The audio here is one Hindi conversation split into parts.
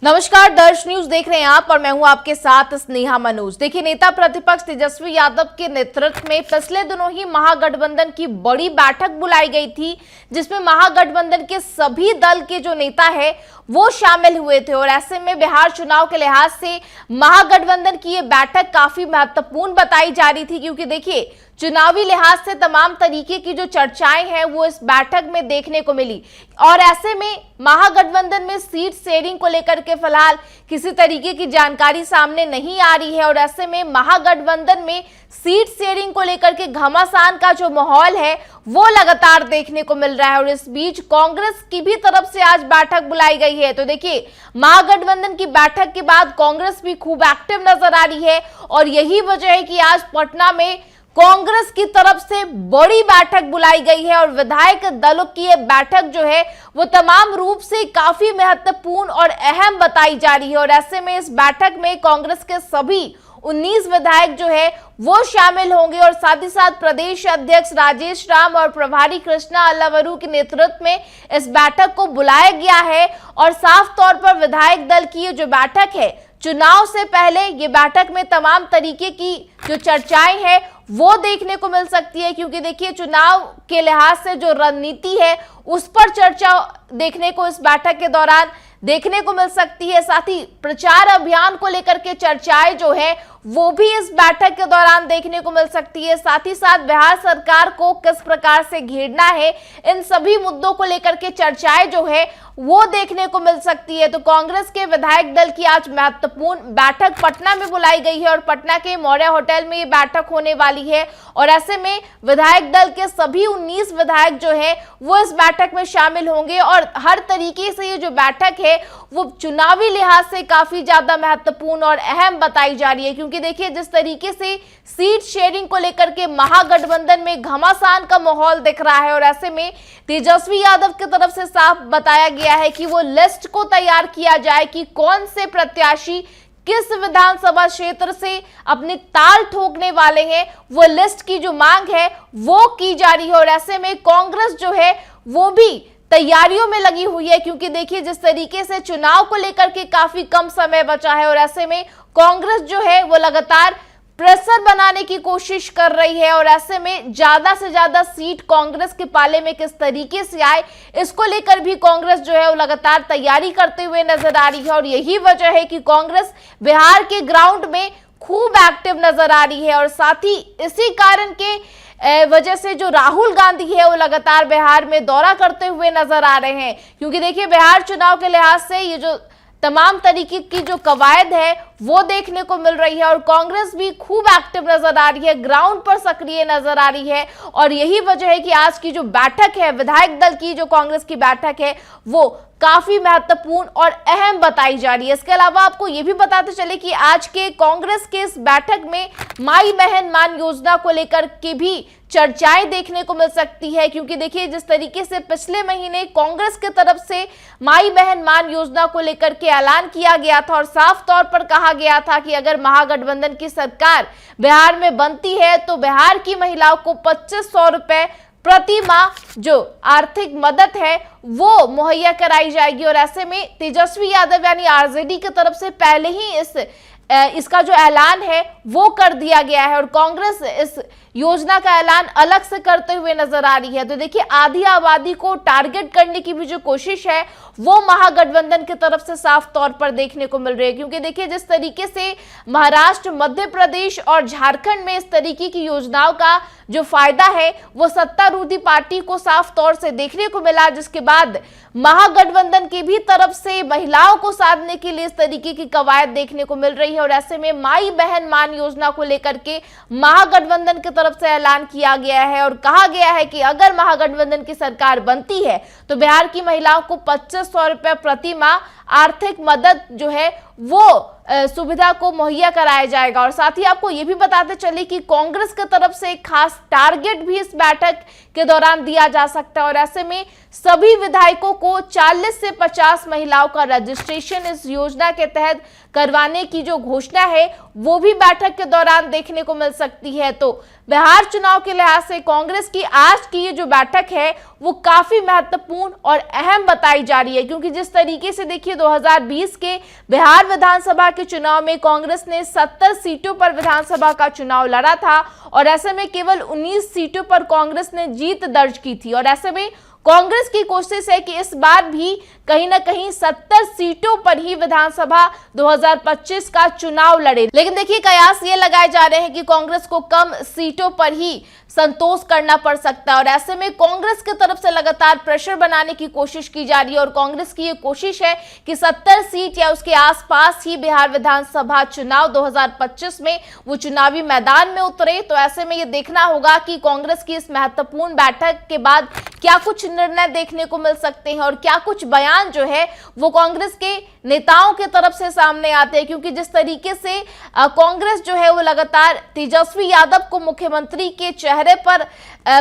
नमस्कार, दर्श न्यूज देख रहे हैं आप और मैं हूं आपके साथ स्नेहा मनोज। देखिए, नेता प्रतिपक्ष तेजस्वी यादव के नेतृत्व में पिछले दिनों ही महागठबंधन की बड़ी बैठक बुलाई गई थी, जिसमें महागठबंधन के सभी दल के जो नेता है वो शामिल हुए थे। और ऐसे में बिहार चुनाव के लिहाज से महागठबंधन की ये बैठक काफी महत्वपूर्ण बताई जा रही थी, क्योंकि देखिए चुनावी लिहाज से तमाम तरीके की जो चर्चाएं हैं वो इस बैठक में देखने को मिली। और ऐसे में महागठबंधन में सीट शेयरिंग को लेकर के फिलहाल किसी तरीके की जानकारी सामने नहीं आ रही है। और ऐसे में महागठबंधन में सीट शेयरिंग को लेकर के घमासान का जो माहौल है वो लगातार देखने को मिल रहा है। और इस बीच कांग्रेस की भी तरफ से आज बैठक बुलाई गई है। तो देखिए, महागठबंधन की बैठक के बाद कांग्रेस भी खूब एक्टिव नजर आ रही है और यही वजह है कि आज पटना में कांग्रेस की तरफ से बड़ी बैठक बुलाई गई है। और विधायक दलों की ये बैठक जो है वो तमाम रूप से काफी महत्वपूर्ण और अहम बताई जा रही है। और ऐसे में इस बैठक में कांग्रेस के सभी 19 विधायक जो है वो शामिल होंगे और साथ ही साथ प्रदेश अध्यक्ष राजेश राम और प्रभारी कृष्णा अल्लावरू के नेतृत्व में इस बैठक को बुलाया गया है। और साफ तौर पर विधायक दल की ये जो बैठक है, चुनाव से पहले ये बैठक में तमाम तरीके की जो चर्चाएं हैं वो देखने को मिल सकती है, क्योंकि देखिए चुनाव के लिहाज से जो रणनीति है उस पर चर्चा देखने को इस बैठक के दौरान देखने को मिल सकती है। साथ ही प्रचार अभियान को लेकर के चर्चाएं जो है वो भी इस बैठक के दौरान देखने को मिल सकती है। साथ ही साथ बिहार सरकार को किस प्रकार से घेरना है, इन सभी मुद्दों को लेकर के चर्चाएं जो है वो देखने को मिल सकती है। तो कांग्रेस के विधायक दल की आज महत्वपूर्ण बैठक पटना में बुलाई गई है और पटना के मौर्य होटल में ये बैठक होने वाली है। और ऐसे में विधायक दल के सभी 19 विधायक जो है वो इस बैठक में शामिल होंगे। और हर तरीके से ये जो बैठक है वो चुनावी लिहाज से काफी ज्यादा महत्वपूर्ण और अहम बताई जा रही है, क्योंकि देखिए जिस तरीके से सीट शेयरिंग को लेकर के महागठबंधन में घमासान का माहौल दिख रहा है। और ऐसे में तेजस्वी यादव की तरफ से साफ बताया गया है कि वो लिस्ट को तैयार किया जाए कि कौन से प्रत्याशी किस विधानसभा क्षेत्र से अपनी ताल ठोकने वाले हैं, वो लिस्ट की जो मांग है वो की जा रही है। और ऐसे में कांग्रेस जो है वो भी तैयारियों में लगी हुई है, क्योंकि देखिए जिस तरीके से चुनाव को लेकर के काफी कम समय बचा है और ऐसे में कांग्रेस जो है वो लगातार प्रेशर बनाने की कोशिश कर रही है। और ऐसे में ज्यादा से ज्यादा सीट कांग्रेस के पाले में किस तरीके से आए, इसको लेकर भी कांग्रेस जो है वो लगातार तैयारी करते हुए नजर आ रही है। और यही वजह है कि कांग्रेस बिहार के ग्राउंड में खूब एक्टिव नजर आ रही है। और साथ ही इसी कारण के वजह से जो राहुल गांधी है वो लगातार बिहार में दौरा करते हुए नजर आ रहे हैं, क्योंकि देखिए बिहार चुनाव के लिहाज से ये जो तमाम तरीके की जो कवायद है वो देखने को मिल रही है। और कांग्रेस भी खूब एक्टिव नजर आ रही है, ग्राउंड पर सक्रिय नजर आ रही है। और यही वजह है कि आज की जो बैठक है, विधायक दल की जो कांग्रेस की बैठक है, वो काफी महत्वपूर्ण और अहम बताई जा रही है। इसके अलावा आपको ये भी बताते चले कि आज के कांग्रेस के इस बैठक में माई बहन मान योजना को लेकर के भी चर्चाएं देखने को मिल सकती है, क्योंकि देखिए जिस तरीके से पिछले महीने कांग्रेस की तरफ से माई बहन मान योजना को लेकर के ऐलान किया गया था और साफ तौर पर कहा गया था कि अगर महागठबंधन की सरकार बिहार में बनती है तो बिहार की महिलाओं को 2500 रुपए प्रति माह जो आर्थिक मदद है वो मुहैया कराई जाएगी। और ऐसे में तेजस्वी यादव यानी आरजेडी की तरफ से पहले ही इसका जो ऐलान है वो कर दिया गया है और कांग्रेस इस योजना का ऐलान अलग से करते हुए नजर आ रही है। तो देखिए आधी आबादी को टारगेट करने की भी जो कोशिश है वो महागठबंधन की तरफ से साफ तौर पर देखने को मिल रही है, क्योंकि देखिए जिस तरीके से महाराष्ट्र, मध्य प्रदेश और झारखंड में इस तरीके की योजनाओं का जो फायदा है वो सत्तारूढ़ी पार्टी को साफ तौर से देखने को मिला, जिसके बाद महागठबंधन की भी तरफ से महिलाओं को साधने के लिए इस तरीके की कवायद देखने को मिल रही है। और ऐसे में माई बहन मान योजना को लेकर के महागठबंधन की तरफ से ऐलान किया गया है और कहा गया है कि अगर महागठबंधन की सरकार बनती है तो बिहार की महिलाओं को 2500 रुपए प्रति माह आर्थिक मदद जो है वो सुविधा को मुहैया कराया जाएगा। और साथ ही आपको ये भी बताते चले कि कांग्रेस की तरफ से एक खास टारगेट भी इस बैठक के दौरान दिया जा सकता है। और ऐसे में सभी विधायकों को 40 से 50 महिलाओं का रजिस्ट्रेशन इस योजना के तहत करवाने की जो घोषणा है वो भी बैठक के दौरान देखने को मिल सकती है। तो बिहार चुनाव के लिहाज से कांग्रेस की आज की ये जो बैठक है वो काफी महत्वपूर्ण और अहम बताई जा रही है, क्योंकि जिस तरीके से देखिए 2020 के बिहार विधानसभा के चुनाव में कांग्रेस ने 70 सीटों पर विधानसभा का चुनाव लड़ा था और ऐसे में केवल 19 सीटों पर कांग्रेस ने जीत दर्ज की थी। और ऐसे में कांग्रेस की कोशिश है कि इस बार भी कहीं ना कहीं 70 सीटों पर ही विधानसभा 2025 का चुनाव लड़े। लेकिन देखिए कयास ये लगाए जा रहे हैं कि कांग्रेस को कम सीटों पर ही संतोष करना पड़ सकता है और ऐसे में कांग्रेस की तरफ से लगातार प्रेशर बनाने की कोशिश की जा रही है और कांग्रेस की ये कोशिश है कि 70 सीट या उसके आसपास ही बिहार विधानसभा चुनाव 2025 में वो चुनावी मैदान में उतरे। तो ऐसे में ये देखना होगा कि कांग्रेस की इस महत्वपूर्ण बैठक के बाद क्या कुछ निर्णय देखने को मिल सकते हैं और क्या कुछ बयान जो है वो कांग्रेस के नेताओं के तरफ से सामने आते हैं, क्योंकि जिस तरीके से कांग्रेस जो है वो लगातार तेजस्वी यादव को मुख्यमंत्री के चेहरे पर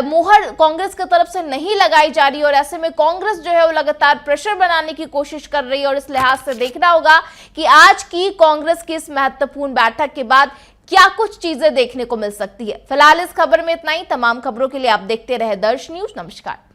मुहर कांग्रेस की तरफ से नहीं लगाई जा रही और ऐसे में कांग्रेस जो है वो लगातार प्रेशर बनाने की कोशिश कर रही है और इस लिहाज से देखना होगा कि आज की कांग्रेस की इस महत्वपूर्ण बैठक के बाद क्या कुछ चीजें देखने को मिल सकती है। फिलहाल इस खबर में इतना ही। तमाम खबरों के लिए आप देखते रहे दर्श न्यूज। नमस्कार।